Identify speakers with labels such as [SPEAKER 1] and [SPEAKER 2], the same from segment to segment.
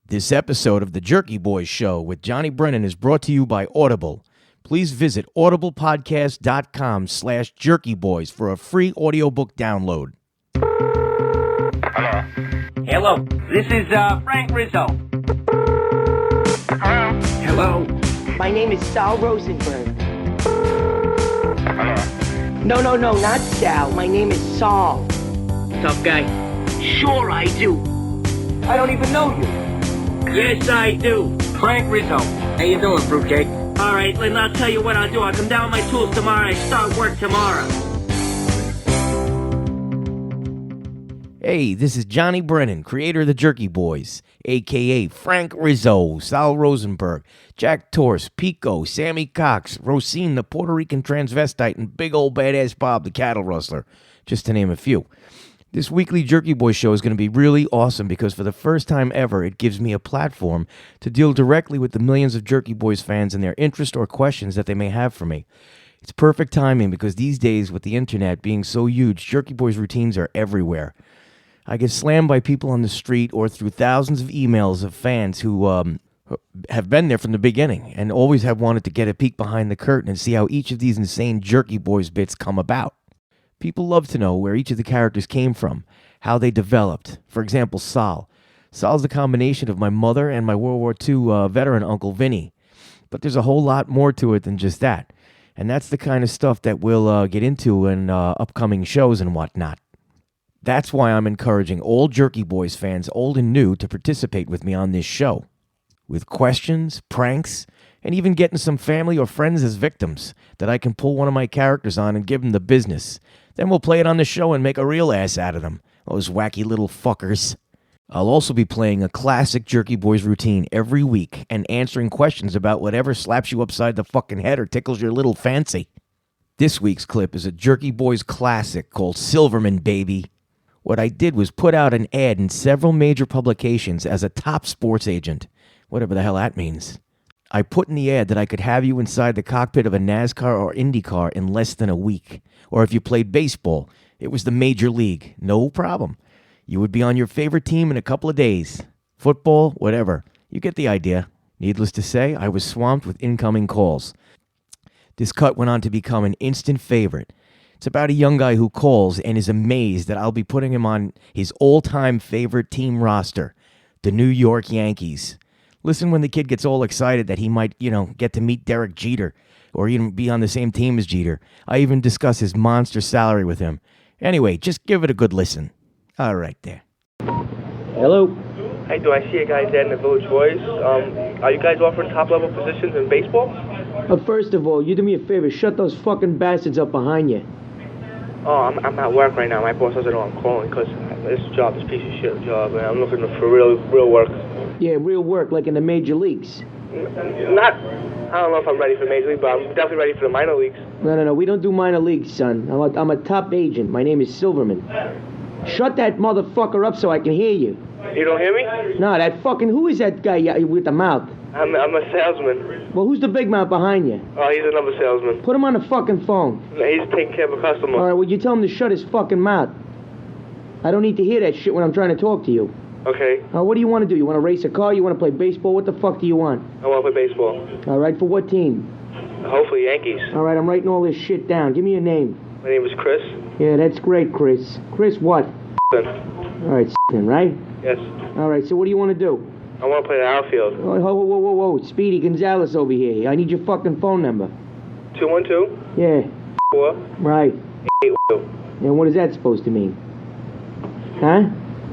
[SPEAKER 1] This episode of the Jerky Boys Show with Johnny Brennan is brought to you by Audible. Please visit audiblepodcast.com/jerkyboys for a free audiobook download.
[SPEAKER 2] Hello, this is Frank Rizzo. Hello.
[SPEAKER 3] My name is Sal Rosenberg. No, not Sal. My name is Saul.
[SPEAKER 2] Tough guy.
[SPEAKER 3] Sure I do. I don't even know you.
[SPEAKER 2] Yes, I do. Frank Rizzo. How you doing, fruitcake? All right, then I'll tell you what I'll do. I'll come down with my tools tomorrow. I start work tomorrow.
[SPEAKER 1] Hey, this is Johnny Brennan, creator of the Jerky Boys, a.k.a. Frank Rizzo, Sal Rosenberg, Jack Torse, Pico, Sammy Cox, Rosine, the Puerto Rican transvestite, and big old badass Bob, the cattle rustler, just to name a few. This weekly Jerky Boys show is going to be really awesome because for the first time ever, it gives me a platform to deal directly with the millions of Jerky Boys fans and their interest or questions that they may have for me. It's perfect timing because these days, with the internet being so huge, Jerky Boys routines are everywhere. I get slammed by people on the street or through thousands of emails of fans who have been there from the beginning and always have wanted to get a peek behind the curtain and see how each of these insane Jerky Boys bits come about. People love to know where each of the characters came from, how they developed. For example, Sal. Sal's the combination of my mother and my World War II veteran Uncle Vinny. But there's a whole lot more to it than just that. And that's the kind of stuff that we'll get into in upcoming shows and whatnot. That's why I'm encouraging all Jerky Boys fans, old and new, to participate with me on this show. With questions, pranks, and even getting some family or friends as victims that I can pull one of my characters on and give them the business. Then we'll play it on the show and make a real ass out of them, those wacky little fuckers. I'll also be playing a classic Jerky Boys routine every week and answering questions about whatever slaps you upside the fucking head or tickles your little fancy. This week's clip is a Jerky Boys classic called Silverman, Baby. What I did was put out an ad in several major publications as a top sports agent, whatever the hell that means. I put in the ad that I could have you inside the cockpit of a NASCAR or Indy car in less than a week. Or if you played baseball, it was the major league. No problem. You would be on your favorite team in a couple of days. Football, whatever. You get the idea. Needless to say, I was swamped with incoming calls. This cut went on to become an instant favorite. It's about a young guy who calls and is amazed that I'll be putting him on his all-time favorite team roster, the New York Yankees. Listen when the kid gets all excited that he might, get to meet Derek Jeter or even be on the same team as Jeter. I even discuss his monster salary with him. Anyway, just give it a good listen. All right there.
[SPEAKER 4] Hello.
[SPEAKER 5] Hey, do I see you guys there in the Village Boys? Are you guys offering top-level positions in baseball?
[SPEAKER 4] First of all, you do me a favor. Shut those fucking bastards up behind you.
[SPEAKER 5] Oh, I'm at work right now. My boss doesn't know I'm calling because this piece of shit job, man. I'm looking for real work.
[SPEAKER 4] Yeah, real work, like in the major leagues.
[SPEAKER 5] I don't know if I'm ready for major league, but I'm definitely ready for the minor leagues.
[SPEAKER 4] No. We don't do minor leagues, son. I'm a top agent. My name is Silverman. Shut that motherfucker up so I can hear you.
[SPEAKER 5] You don't hear me?
[SPEAKER 4] No, who is that guy with the mouth?
[SPEAKER 5] I'm a salesman.
[SPEAKER 4] Well, who's the big mouth behind you?
[SPEAKER 5] Oh, he's another salesman.
[SPEAKER 4] Put him on the fucking phone.
[SPEAKER 5] He's taking care of a customer.
[SPEAKER 4] All right, well, you tell him to shut his fucking mouth. I don't need to hear that shit when I'm trying to talk to you.
[SPEAKER 5] Okay.
[SPEAKER 4] What do you want to do? You want to race a car? You want to play baseball? What the fuck do you want?
[SPEAKER 5] I want to play baseball.
[SPEAKER 4] All right, for what team?
[SPEAKER 5] Hopefully Yankees.
[SPEAKER 4] All right, I'm writing all this shit down. Give me your name.
[SPEAKER 5] My name is Chris.
[SPEAKER 4] Yeah, that's great, Chris. Chris what? All right, right?
[SPEAKER 5] Yes.
[SPEAKER 4] All right, so what do you want to do?
[SPEAKER 5] I want to play the outfield.
[SPEAKER 4] Oh, whoa. Speedy Gonzalez over here. I need your fucking phone number.
[SPEAKER 5] 212?
[SPEAKER 4] Yeah.
[SPEAKER 5] 4?
[SPEAKER 4] Right.
[SPEAKER 5] 82.
[SPEAKER 4] And what is that supposed to mean? Huh?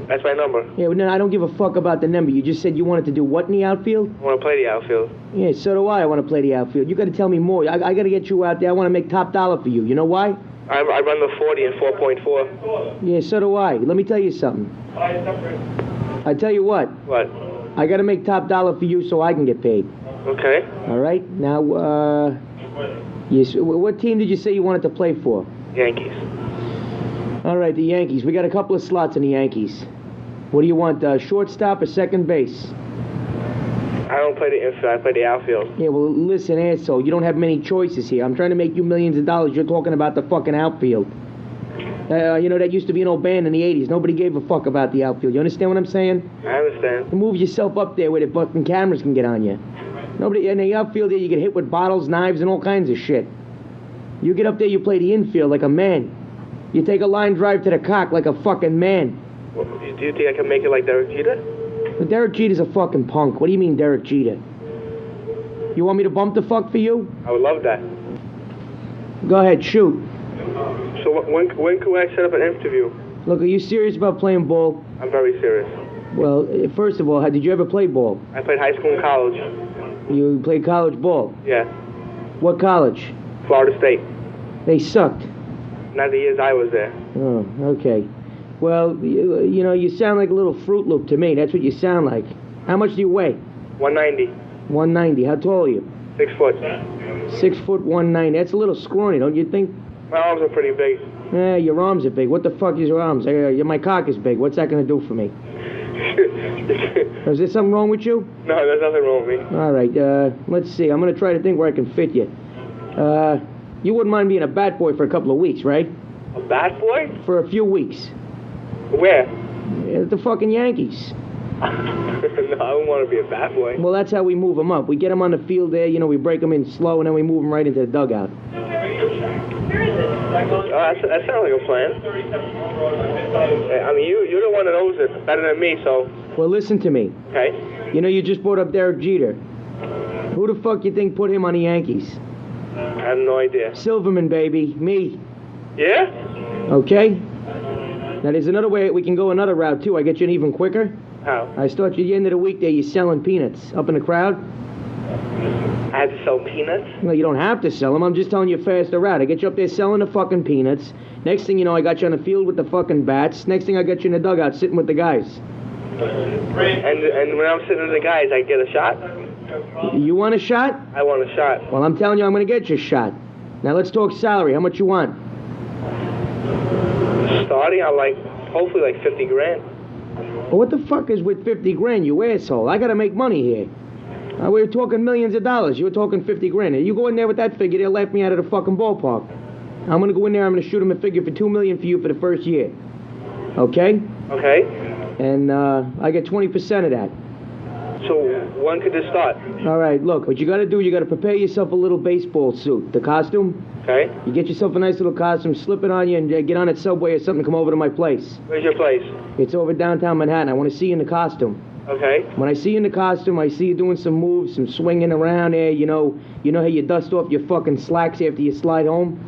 [SPEAKER 5] That's my number.
[SPEAKER 4] Yeah, well, no, I don't give a fuck about the number. You just said you wanted to do what in the outfield?
[SPEAKER 5] I want to play the outfield.
[SPEAKER 4] Yeah, so do I. I want to play the outfield. You got to tell me more. I got to get you out there. I want to make top dollar for you. You know why?
[SPEAKER 5] I run the 40 and 4.4.
[SPEAKER 4] Yeah, so do I. Let me tell you something. I tell you what.
[SPEAKER 5] What?
[SPEAKER 4] I got to make top dollar for you so I can get paid.
[SPEAKER 5] Okay.
[SPEAKER 4] All right. Now, what team did you say you wanted to play for?
[SPEAKER 5] Yankees.
[SPEAKER 4] All right, the Yankees. We got a couple of slots in the Yankees. What do you want, shortstop or second base?
[SPEAKER 5] I don't play the infield. I play the outfield.
[SPEAKER 4] Yeah, well, listen, asshole. You don't have many choices here. I'm trying to make you millions of dollars. You're talking about the fucking outfield. You know, that used to be an old band in the 80s. Nobody gave a fuck about the outfield. You understand what I'm saying?
[SPEAKER 5] I understand.
[SPEAKER 4] You move yourself up there where the fucking cameras can get on you. Nobody in the outfield there, you get hit with bottles, knives, and all kinds of shit. You get up there, you play the infield like a man. You take a line drive to the cock like a fucking man.
[SPEAKER 5] Well, do you think I can make it like Derek Jeter?
[SPEAKER 4] But Derek Jeter's a fucking punk. What do you mean, Derek Jeter? You want me to bump the fuck for you?
[SPEAKER 5] I would love that.
[SPEAKER 4] Go ahead, shoot.
[SPEAKER 5] So when could I set up an interview?
[SPEAKER 4] Look, are you serious about playing ball?
[SPEAKER 5] I'm very serious.
[SPEAKER 4] Well, first of all, did you ever play ball?
[SPEAKER 5] I played high school and college.
[SPEAKER 4] You played college ball?
[SPEAKER 5] Yeah.
[SPEAKER 4] What college?
[SPEAKER 5] Florida State.
[SPEAKER 4] They sucked.
[SPEAKER 5] Not the years I was there.
[SPEAKER 4] Oh, okay. Well, you know, you sound like a little Fruit Loop to me. That's what you sound like. How much do you weigh?
[SPEAKER 5] 190.
[SPEAKER 4] 190. How tall are you?
[SPEAKER 5] 6 foot.
[SPEAKER 4] 6 foot 190. That's a little scrawny, don't you think?
[SPEAKER 5] My arms are pretty big.
[SPEAKER 4] Yeah, your arms are big. What the fuck is your arms? My cock is big. What's that gonna do for me? Is there something wrong with you?
[SPEAKER 5] No, there's nothing wrong with me.
[SPEAKER 4] All right. Let's see. I'm gonna try to think where I can fit you. You wouldn't mind being a bat boy for a couple of weeks, right?
[SPEAKER 5] A bat boy?
[SPEAKER 4] For a few weeks.
[SPEAKER 5] Where?
[SPEAKER 4] At the fucking Yankees.
[SPEAKER 5] No, I don't want to be a bat boy.
[SPEAKER 4] Well, that's how we move them up. We get them on the field there, you know, we break them in slow, and then we move them right into the dugout.
[SPEAKER 5] That sounds like a plan. I mean, you're the one that knows it better than me, so...
[SPEAKER 4] Well, listen to me.
[SPEAKER 5] Okay.
[SPEAKER 4] You know, you just brought up Derek Jeter. Who the fuck you think put him on the Yankees?
[SPEAKER 5] I have no idea.
[SPEAKER 4] Silverman, baby. Me.
[SPEAKER 5] Yeah?
[SPEAKER 4] Okay? Now, there's another way we can go another route, too. I get you in even quicker.
[SPEAKER 5] How?
[SPEAKER 4] I start you at the end of the week there, you're selling peanuts. Up in the crowd.
[SPEAKER 5] I have to sell peanuts?
[SPEAKER 4] No, you don't have to sell them. I'm just telling you a faster route. I get you up there selling the fucking peanuts. Next thing you know, I got you on the field with the fucking bats. Next thing I got you in the dugout sitting with the guys.
[SPEAKER 5] And when I'm sitting with the guys, I get a shot?
[SPEAKER 4] You want a shot?
[SPEAKER 5] I want a shot.
[SPEAKER 4] Well, I'm telling you, I'm going to get you a shot. Now, let's talk salary. How much you want?
[SPEAKER 5] Starting out hopefully like 50 grand.
[SPEAKER 4] Well, what the fuck is with 50 grand, you asshole? I got to make money here. We're talking millions of dollars. You were talking 50 grand. You go in there with that figure, they'll laugh me out of the fucking ballpark. I'm going to go in there, I'm going to shoot them a figure for $2 million for you for the first year. Okay?
[SPEAKER 5] Okay.
[SPEAKER 4] And I get 20% of that.
[SPEAKER 5] So when could this start?
[SPEAKER 4] All right, look, what you got to do, you got to prepare yourself a little baseball suit. The costume?
[SPEAKER 5] Okay.
[SPEAKER 4] You get yourself a nice little costume, slip it on you, and get on that subway or something, come over to my place.
[SPEAKER 5] Where's your place?
[SPEAKER 4] It's over downtown Manhattan. I want to see you in the costume.
[SPEAKER 5] Okay.
[SPEAKER 4] When I see you in the costume, I see you doing some moves, some swinging around there. You know how you dust off your fucking slacks after you slide home?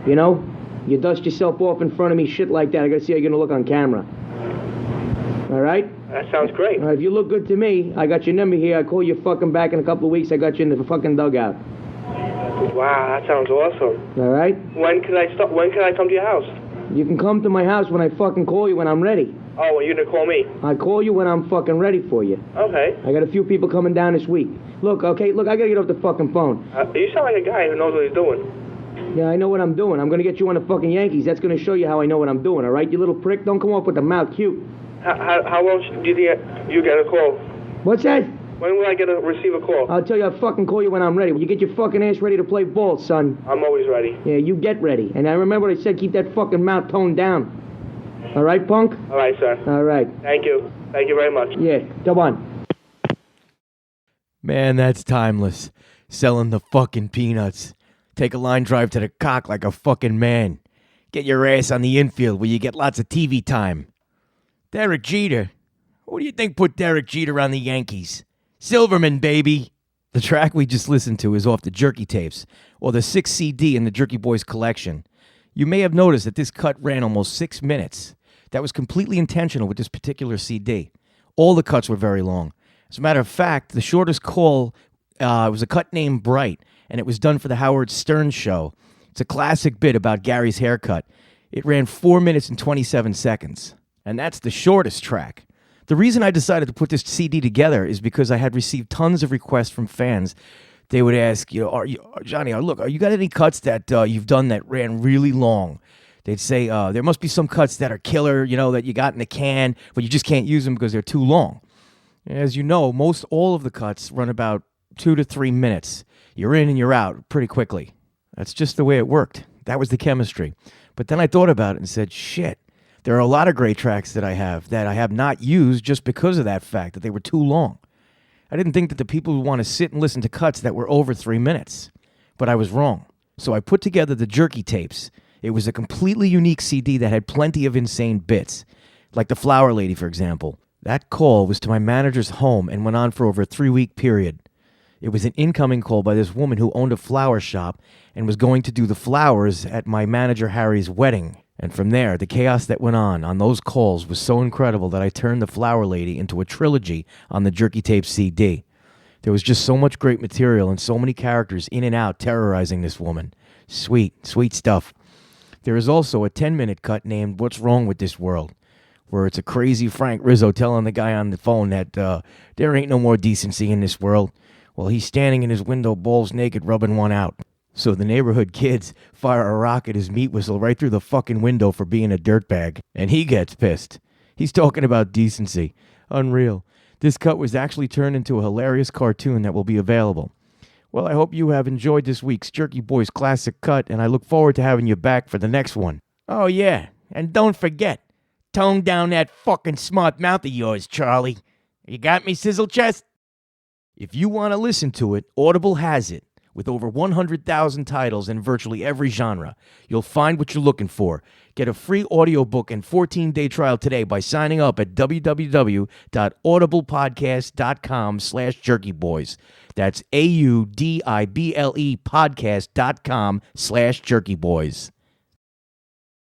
[SPEAKER 4] You know? You dust yourself off in front of me, shit like that. I got to see how you're going to look on camera. All right?
[SPEAKER 5] That sounds great.
[SPEAKER 4] All right, if you look good to me, I got your number here. I call you fucking back in a couple of weeks. I got you in the fucking dugout.
[SPEAKER 5] Wow, that sounds awesome.
[SPEAKER 4] All right?
[SPEAKER 5] When can I come to your house?
[SPEAKER 4] You can come to my house when I fucking call you when I'm ready.
[SPEAKER 5] Oh, well, you're gonna call me?
[SPEAKER 4] I call you when I'm fucking ready for you.
[SPEAKER 5] Okay.
[SPEAKER 4] I got a few people coming down this week. Look, I gotta get off the fucking phone.
[SPEAKER 5] You sound like a guy who knows what he's doing.
[SPEAKER 4] Yeah, I know what I'm doing. I'm gonna get you on the fucking Yankees. That's gonna show you how I know what I'm doing, all right? You little prick, don't come off with the mouth cute.
[SPEAKER 5] How long do you think you get a call?
[SPEAKER 4] What's that?
[SPEAKER 5] When will I receive a call?
[SPEAKER 4] I'll tell you, I'll fucking call you when I'm ready. When you get your fucking ass ready to play ball, son.
[SPEAKER 5] I'm always ready.
[SPEAKER 4] Yeah, you get ready. And I remember what I said, keep that fucking mouth toned down. All right, punk?
[SPEAKER 5] All right, sir.
[SPEAKER 4] All right.
[SPEAKER 5] Thank you. Thank you very much.
[SPEAKER 4] Yeah, come on.
[SPEAKER 1] Man, that's timeless. Selling the fucking peanuts. Take a line drive to the cock like a fucking man. Get your ass on the infield where you get lots of TV time. Derek Jeter. Who do you think put Derek Jeter on the Yankees? Silverman, baby. The track we just listened to is off the Jerky tapes, or the 6th CD in the Jerky Boys collection. You may have noticed that this cut ran almost 6 minutes. That was completely intentional with this particular CD. All the cuts were very long. As a matter of fact, the shortest call was a cut named Bright, and it was done for the Howard Stern show. It's a classic bit about Gary's haircut. It ran 4 minutes and 27 seconds, and that's the shortest track. The reason I decided to put this CD together is because I had received tons of requests from fans. They would ask, Johnny, look, are you got any cuts that you've done that ran really long? They'd say, there must be some cuts that are killer, that you got in the can, but you just can't use them because they're too long. As you know, most all of the cuts run about 2 to 3 minutes. You're in and you're out pretty quickly. That's just the way it worked. That was the chemistry. But then I thought about it and said, shit, there are a lot of great tracks that I have not used just because of that fact that they were too long. I didn't think that the people would want to sit and listen to cuts that were over 3 minutes. But I was wrong. So I put together the Jerky tapes. It was a completely unique CD that had plenty of insane bits. Like the Flower Lady, for example. That call was to my manager's home and went on for over a 3-week period. It was an incoming call by this woman who owned a flower shop and was going to do the flowers at my manager Harry's wedding. And from there, the chaos that went on those calls was so incredible that I turned the Flower Lady into a trilogy on the Jerky Tape CD. There was just so much great material and so many characters in and out terrorizing this woman. Sweet, sweet stuff. There is also a 10-minute cut named What's Wrong With This World, where it's a crazy Frank Rizzo telling the guy on the phone that there ain't no more decency in this world. Well, he's standing in his window, balls naked, rubbing one out. So the neighborhood kids fire a rock at his meat whistle right through the fucking window for being a dirtbag. And he gets pissed. He's talking about decency. Unreal. This cut was actually turned into a hilarious cartoon that will be available. Well, I hope you have enjoyed this week's Jerky Boys Classic Cut, and I look forward to having you back for the next one. Oh, yeah, and don't forget, tone down that fucking smart mouth of yours, Charlie. You got me, Sizzle Chest? If you want to listen to it, Audible has it. With over 100,000 titles in virtually every genre, you'll find what you're looking for. Get a free audiobook and 14-day trial today by signing up at www.audiblepodcast.com/jerkyboys. That's AUDIBLE podcast.com/jerkyboys.